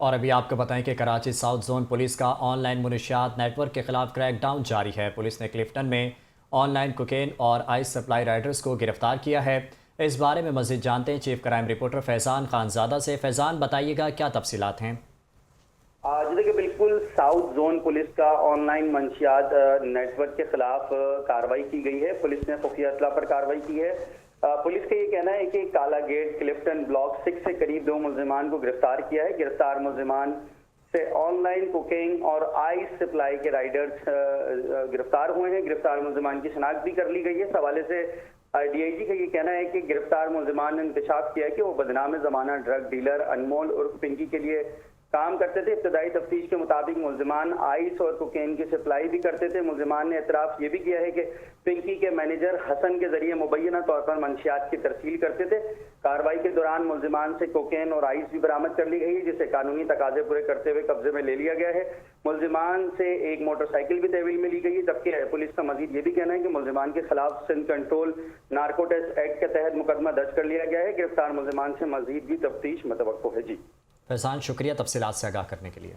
اور ابھی آپ کو بتائیں کہ کراچی ساؤتھ زون پولیس کا آن لائن منشیات نیٹ ورک کے خلاف کریک ڈاؤن جاری ہے۔ پولیس نے کلفٹن میں آن لائن کوکین اور آئس سپلائی رائڈرز کو گرفتار کیا ہے۔ اس بارے میں مزید جانتے ہیں چیف کرائم رپورٹر فیضان خانزادہ سے۔ فیضان، بتائیے گا کیا تفصیلات ہیں؟ جی دیکھیے، بالکل ساؤتھ زون پولیس کا آن لائن منشیات نیٹ ورک کے خلاف کارروائی کی گئی ہے۔ پولیس نے خفیہ اطلاع پر کارروائی کی ہے۔ پولیس کا یہ کہنا ہے کہ کالا گیٹ کلفٹن بلاک 6 سے قریب 2 ملزمان کو گرفتار کیا ہے۔ گرفتار ملزمان سے آن لائن کوکینگ اور آئس سپلائی کے رائڈرز گرفتار ہوئے ہیں۔ گرفتار ملزمان کی شناخت بھی کر لی گئی ہے۔ اس حوالے سے ڈی آئی جی کا یہ کہنا ہے کہ گرفتار ملزمان نے انکشاف کیا ہے کہ وہ بدنام زمانہ ڈرگ ڈیلر انمول عرف پنکی کے لیے کام کرتے تھے۔ ابتدائی تفتیش کے مطابق ملزمان آئس اور کوکین کی سپلائی بھی کرتے تھے۔ ملزمان نے اعتراف یہ بھی کیا ہے کہ پنکی کے مینیجر حسن کے ذریعے مبینہ طور پر منشیات کی ترسیل کرتے تھے۔ کارروائی کے دوران ملزمان سے کوکین اور آئس بھی برآمد کر لی گئی ہے، جسے قانونی تقاضے پورے کرتے ہوئے قبضے میں لے لیا گیا ہے۔ ملزمان سے ایک موٹر سائیکل بھی تحویل میں لی گئی ہے، جبکہ پولیس کا مزید یہ بھی کہنا ہے کہ ملزمان کے خلاف سندھ کنٹرول نارکوٹکس ایکٹ کے تحت مقدمہ درج کر لیا گیا ہے۔ گرفتار ملزمان سے مزید بھی تفتیش متوقع ہے۔ جی فیضان، شکریہ تفصیلات سے آگاہ کرنے کے لیے۔